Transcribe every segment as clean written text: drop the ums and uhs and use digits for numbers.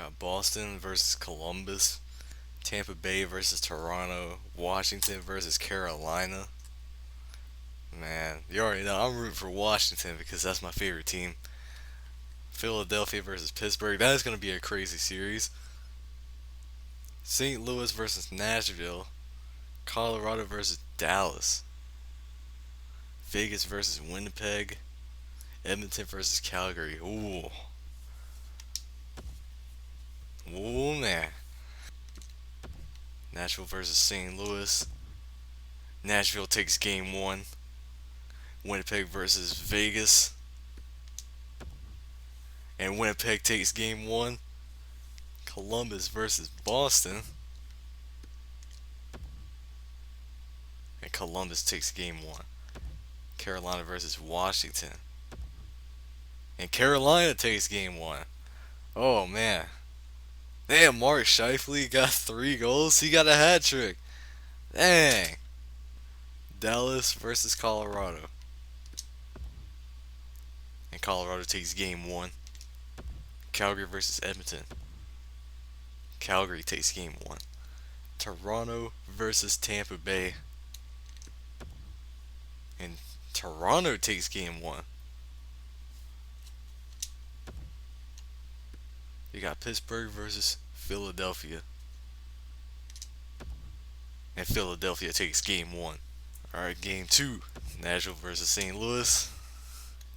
got Boston versus Columbus, Tampa Bay versus Toronto, Washington versus Carolina. Man, you already know I'm rooting for Washington because that's my favorite team. Philadelphia versus Pittsburgh. That is going to be a crazy series. St. Louis versus Nashville. Colorado versus Dallas. Vegas versus Winnipeg. Edmonton versus Calgary. Ooh. Ooh, man. Nashville versus St. Louis. Nashville takes game one. Winnipeg versus Vegas. And Winnipeg takes game one. Columbus versus Boston. And Columbus takes game one. Carolina versus Washington. And Carolina takes game one. Oh, man. Damn, Mark Scheifele got 3 goals. He got a hat trick. Dang. Dallas versus Colorado. And Colorado takes game one. Calgary versus Edmonton. Calgary takes game one. Toronto versus Tampa Bay. And Toronto takes game one. You got Pittsburgh versus Philadelphia. And Philadelphia takes game one. Alright, game two. Nashville versus St. Louis.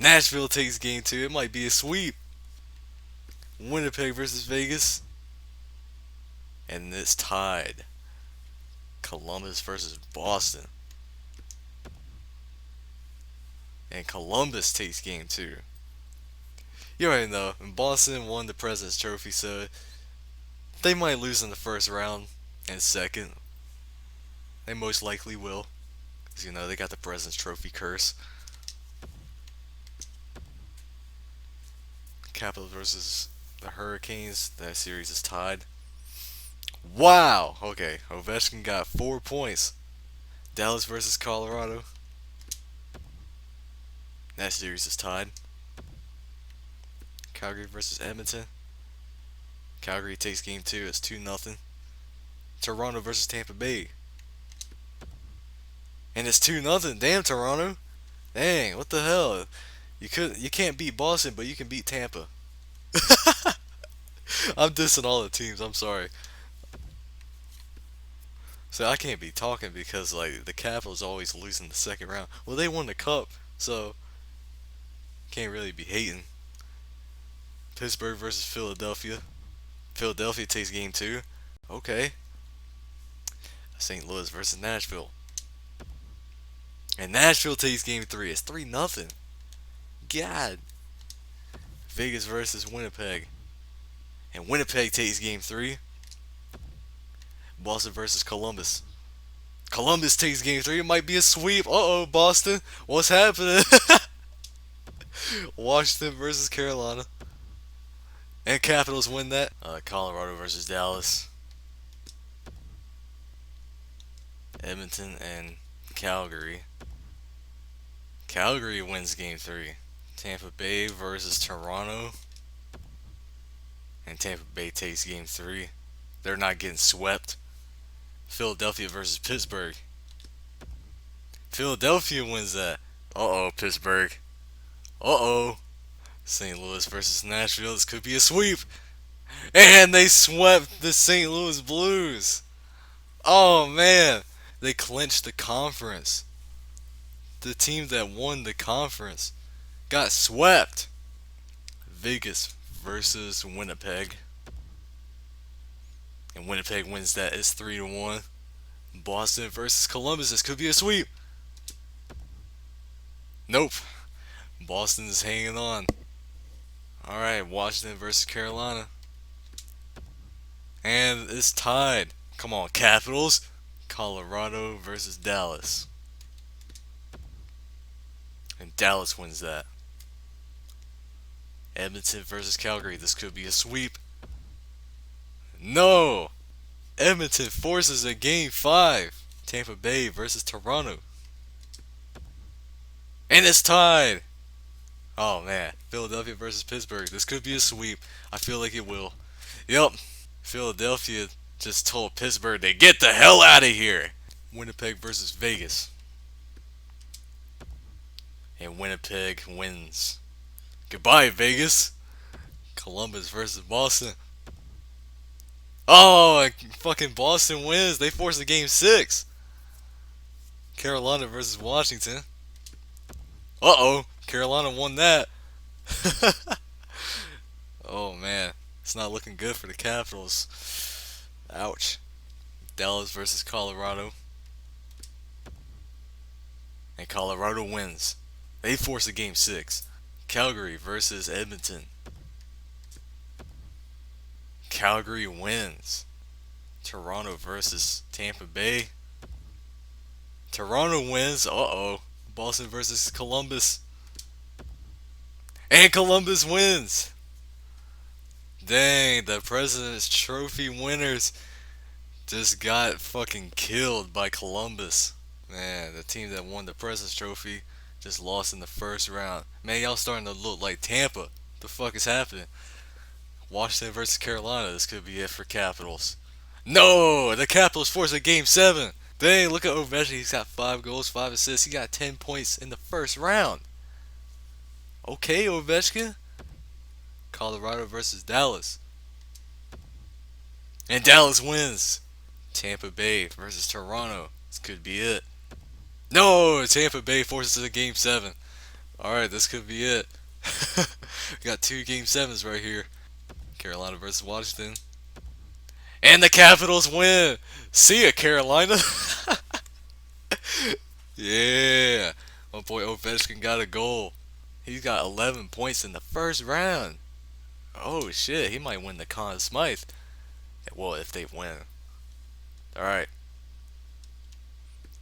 Nashville takes game two. It might be a sweep. Winnipeg versus Vegas. And it's tied. Columbus versus Boston. And Columbus takes game two. You already know, and Boston won the President's Trophy, so they might lose in the first round and second. They most likely will. Because, they got the President's Trophy curse. Capitals versus the Hurricanes. That series is tied. Wow! Okay, Ovechkin got 4 points. Dallas versus Colorado. That series is tied. Calgary versus Edmonton. Calgary takes game two. It's 2-0. Toronto versus Tampa Bay. And it's 2-0. Damn, Toronto. Dang, what the hell? You can't beat Boston, but you can beat Tampa. I'm dissing all the teams. I'm sorry. So I can't be talking because the Capitals always lose in the second round. Well, they won the cup, so can't really be hating. Pittsburgh versus Philadelphia. Philadelphia takes game two. Okay. St. Louis versus Nashville. And Nashville takes game three. It's 3-0. God. Vegas versus Winnipeg. And Winnipeg takes game three. Boston versus Columbus. Columbus takes game three. It might be a sweep. Uh-oh, Boston. What's happening? Washington versus Carolina. And Capitals win that. Colorado versus Dallas. Edmonton and Calgary. Calgary wins game three. Tampa Bay versus Toronto. And Tampa Bay takes game three. They're not getting swept. Philadelphia versus Pittsburgh. Philadelphia wins that. Uh-oh, Pittsburgh. Uh-oh. St. Louis versus Nashville. This could be a sweep. And they swept the St. Louis Blues. Oh, man. They clinched the conference. The team that won the conference got swept. Vegas versus Winnipeg. And Winnipeg wins that. It's 3-1. Boston versus Columbus. This could be a sweep. Nope. Boston's hanging on. Alright, Washington versus Carolina. And it's tied. Come on, Capitals. Colorado versus Dallas. And Dallas wins that. Edmonton versus Calgary. This could be a sweep. No! Edmonton forces a game 5. Tampa Bay versus Toronto. And it's tied. Oh man, Philadelphia versus Pittsburgh. This could be a sweep. I feel like it will. Yep. Philadelphia just told Pittsburgh to get the hell out of here. Winnipeg versus Vegas. And Winnipeg wins. Goodbye, Vegas. Columbus versus Boston. Oh, fucking Boston wins. They force a game 6. Carolina versus Washington. Uh-oh. Carolina won that. Oh, man. It's not looking good for the Capitals. Ouch. Dallas versus Colorado. And Colorado wins. They force a game 6. Calgary versus Edmonton. Calgary wins. Toronto versus Tampa Bay. Toronto wins. Uh-oh. Boston versus Columbus. And Columbus wins. Dang, the President's Trophy winners just got fucking killed by Columbus. Man, the team that won the President's Trophy just lost in the first round. Man, y'all starting to look like Tampa. What the fuck is happening? Washington versus Carolina. This could be it for Capitals. No! The Capitals force a game 7. Dang, look at Ovechkin. He's got 5 goals, 5 assists. He got 10 points in the first round. Okay, Ovechkin. Colorado versus Dallas. And Dallas wins. Tampa Bay versus Toronto. This could be it. No! Tampa Bay forces a game 7. Alright, this could be it. We got 2 game 7s right here. Carolina versus Washington. And the Capitals win. See ya, Carolina. Yeah. My boy Ovechkin got a goal. He's got 11 points in the first round. Oh shit, he might win the Conn Smythe. Well, if they win. Alright.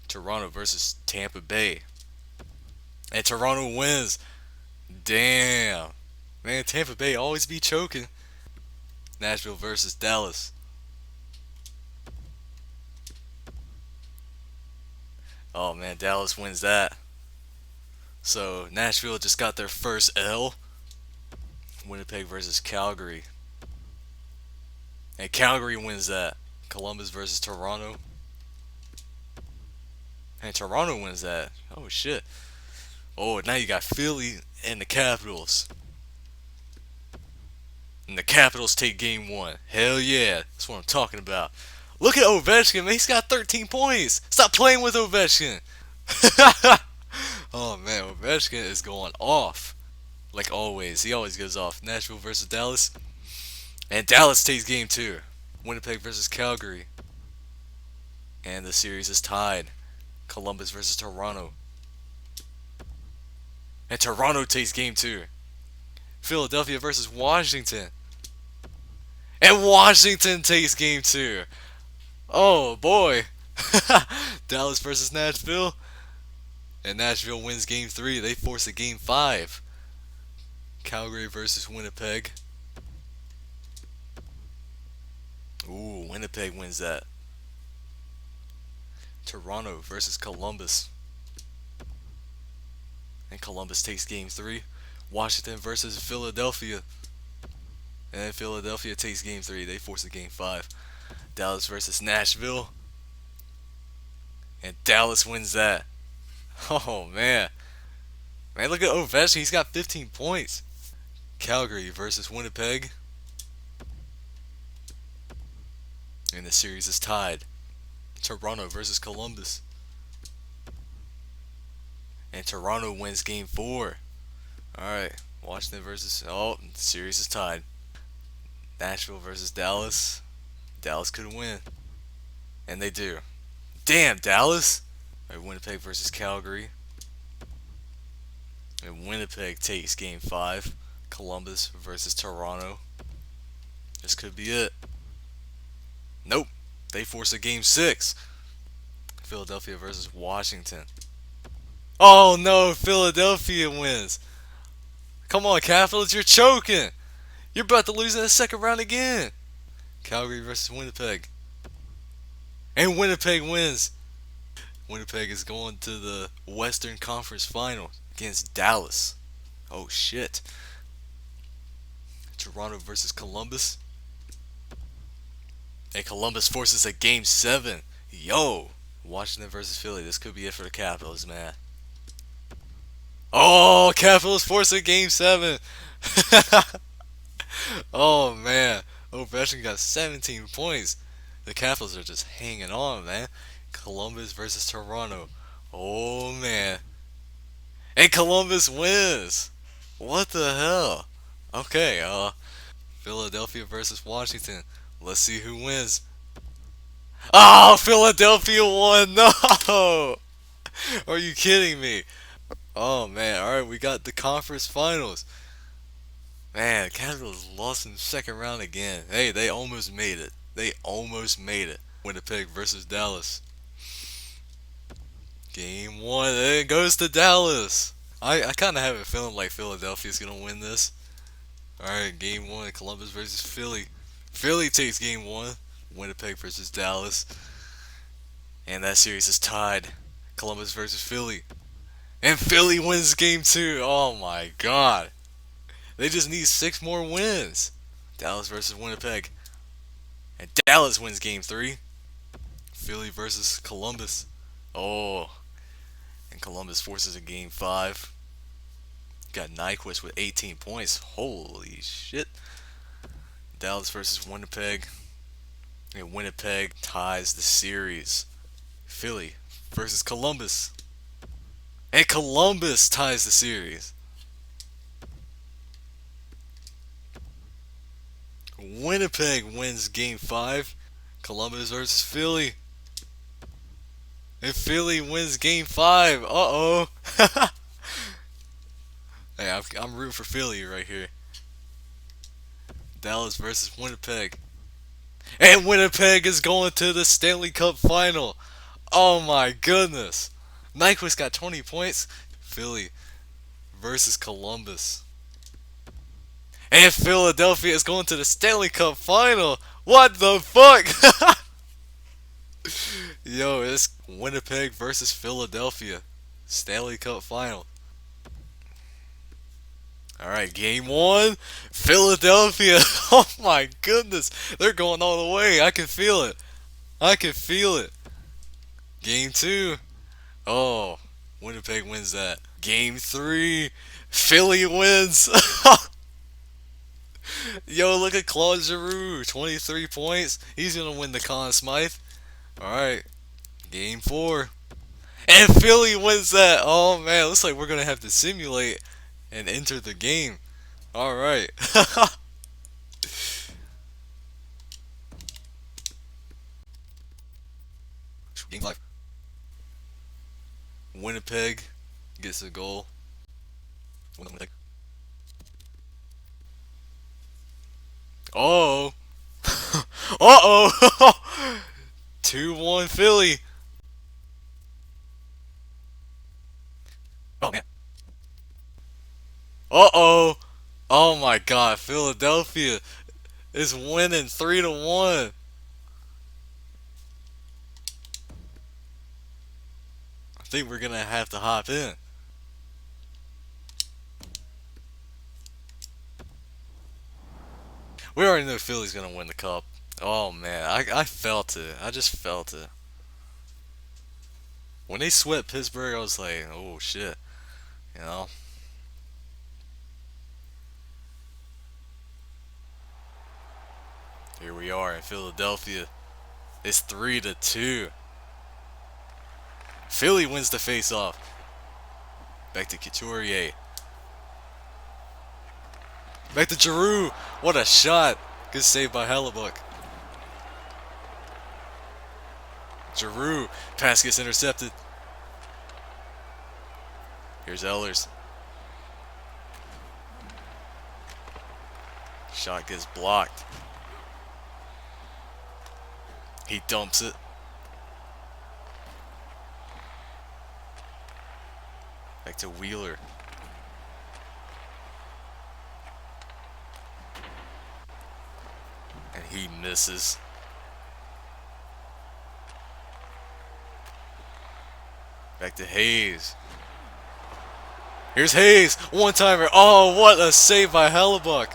Toronto versus Tampa Bay. And Toronto wins. Damn. Man, Tampa Bay always be choking. Nashville versus Dallas. Oh man, Dallas wins that. So Nashville just got their first L. Winnipeg versus Calgary. And Calgary wins that. Columbus versus Toronto. And Toronto wins that. Oh shit. Oh, now you got Philly and the Capitals. And the Capitals take game 1. Hell yeah. That's what I'm talking about. Look at Ovechkin, man. He's got 13 points. Stop playing with Ovechkin. Oh man, Ovechkin is going off. Like always. He always goes off. Nashville versus Dallas. And Dallas takes game 2. Winnipeg versus Calgary. And the series is tied. Columbus versus Toronto. And Toronto takes game 2. Philadelphia versus Washington. And Washington takes game 2. Oh boy. Dallas versus Nashville. And Nashville wins game 3. They force a game 5. Calgary versus Winnipeg. Ooh, Winnipeg wins that. Toronto versus Columbus. And Columbus takes game 3. Washington versus Philadelphia. And Philadelphia takes game 3. They force a game 5. Dallas versus Nashville. And Dallas wins that. Oh man. Man, look at Ovechkin. He's got 15 points. Calgary versus Winnipeg. And the series is tied. Toronto versus Columbus. And Toronto wins game 4. Alright. Washington versus... Oh, the series is tied. Nashville versus Dallas. Dallas could win. And they do. Damn, Dallas! Alright, Winnipeg versus Calgary. And Winnipeg takes game 5. Columbus versus Toronto. This could be it. Nope. They force a game 6. Philadelphia versus Washington. Oh no, Philadelphia wins. Come on, Capitals, you're choking. You're about to lose in the second round again. Calgary versus Winnipeg. And Winnipeg wins. Winnipeg is going to the Western Conference Final against Dallas. Oh shit. Toronto versus Columbus. And Columbus forces a game 7. Yo! Washington versus Philly. This could be it for the Capitals, man. Oh, Capitals force a game 7. Oh, man. Ovechkin got 17 points. The Capitals are just hanging on, man. Columbus versus Toronto. Oh, man. And Columbus wins. What the hell? Okay, Philadelphia versus Washington. Let's see who wins. Oh, Philadelphia won. No. Are you kidding me? Oh man, alright, we got the conference finals. Man, Capitals lost in the second round again. Hey, they almost made it. They almost made it. Winnipeg versus Dallas. Game 1, it goes to Dallas. I kind of have a feeling like Philadelphia's going to win this. Alright, game 1, Columbus versus Philly. Philly takes game 1. Winnipeg versus Dallas. And that series is tied. Columbus versus Philly. And Philly wins game 2. Oh my god. They just need 6 more wins. Dallas versus Winnipeg. And Dallas wins game 3. Philly versus Columbus. Oh. And Columbus forces a game 5. Got Nyquist with 18 points. Holy shit. Dallas versus Winnipeg. And Winnipeg ties the series. Philly versus Columbus. And Columbus ties the series. Winnipeg wins game 5. Columbus versus Philly. And Philly wins game 5. Uh-oh. Hey, I'm rooting for Philly right here. Dallas versus Winnipeg. And Winnipeg is going to the Stanley Cup final. Oh my goodness. Nyquist got 20 points. Philly versus Columbus. And Philadelphia is going to the Stanley Cup final. What the fuck? Yo, it's Winnipeg versus Philadelphia. Stanley Cup final. Alright, game 1. Philadelphia. Oh my goodness. They're going all the way. I can feel it. I can feel it. Game 2. Oh, Winnipeg wins that. Game 3. Philly wins. Yo, look at Claude Giroux. 23 points. He's going to win the Conn Smythe. Alright. Game 4. And Philly wins that. Oh man, looks like we're going to have to simulate and enter the game. Alright. Game 5. Winnipeg gets a goal. Winnipeg. Oh. Uh-oh. 2-1 Philly. Oh man. Uh-oh. Oh my god, Philadelphia is winning 3-1. I think we're gonna have to hop in. We already know Philly's gonna win the cup. Oh man, I felt it. I just felt it. When they swept Pittsburgh, I was like, oh shit. You know? Here we are in Philadelphia. It's 3-2. Philly wins the face-off. Back to Couturier. Back to Giroux. What a shot. Good save by Hellebuck. Giroux. Pass gets intercepted. Here's Ehlers. Shot gets blocked. He dumps it. Back to Wheeler. And he misses. Back to Hayes. Here's Hayes. One-timer. Oh, what a save by Hellebuck.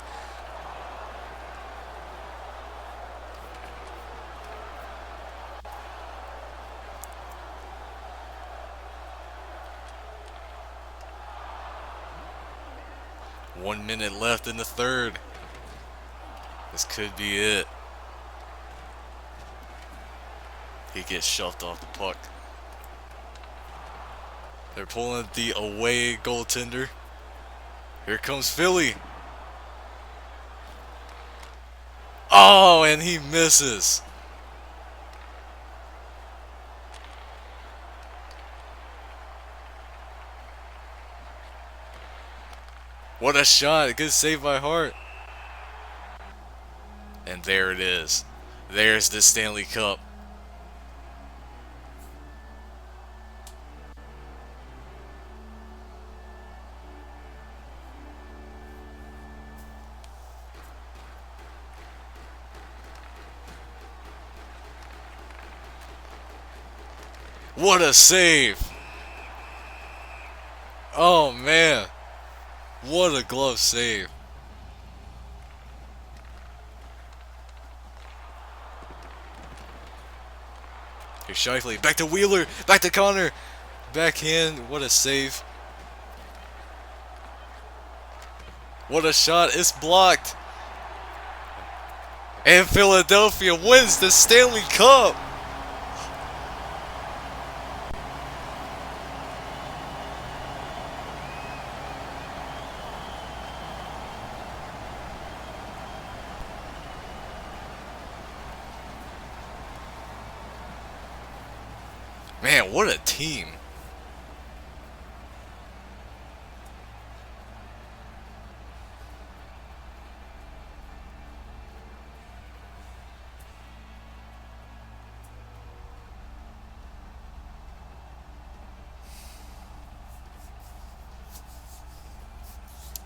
1 minute left in the third. This could be it. He gets shoved off the puck. They're pulling the away goaltender. Here comes Philly. Oh, and he misses. What a shot. Good save by Hart. And there it is. There's the Stanley Cup. What a save. Oh, man. What a glove save. Here's Shifley. Back to Wheeler. Back to Connor. Backhand. What a save. What a shot. It's blocked. And Philadelphia wins the Stanley Cup. Man, what a team.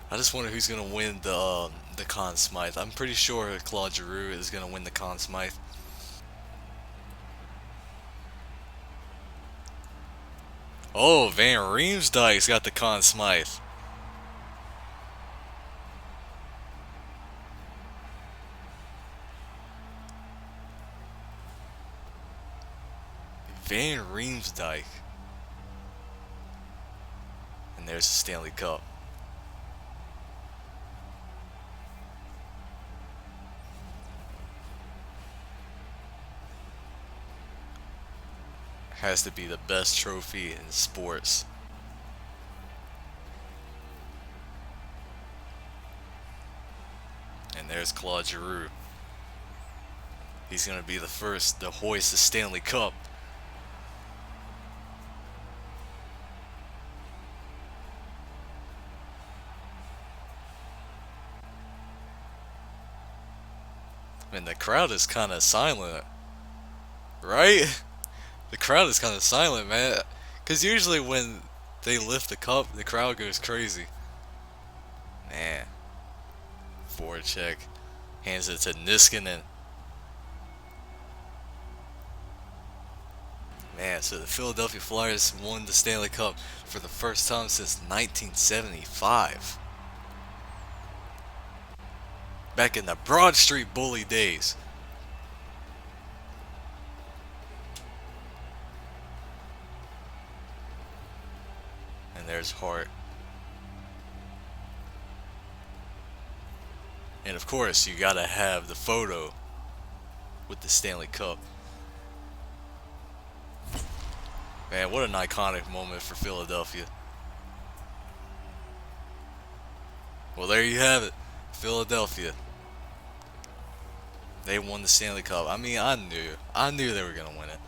I just wonder who's gonna win the Conn Smythe. I'm pretty sure Claude Giroux is gonna win the Conn Smythe. Oh, Van Riemsdyk's got the Conn Smythe. Van Riemsdyk. And there's the Stanley Cup. Has to be the best trophy in sports. And there's Claude Giroux. He's going to be the first to hoist the Stanley Cup. Man, the crowd is kind of silent. Right? The crowd is kind of silent, man. Because usually when they lift the cup, the crowd goes crazy. Man. Forward check. Hands it to Niskanen. Man, so the Philadelphia Flyers won the Stanley Cup for the first time since 1975. Back in the Broad Street Bully days. And there's Hart. And of course, you gotta have the photo with the Stanley Cup. Man, what an iconic moment for Philadelphia. Well, there you have it. Philadelphia. They won the Stanley Cup. I mean, I knew they were gonna win it.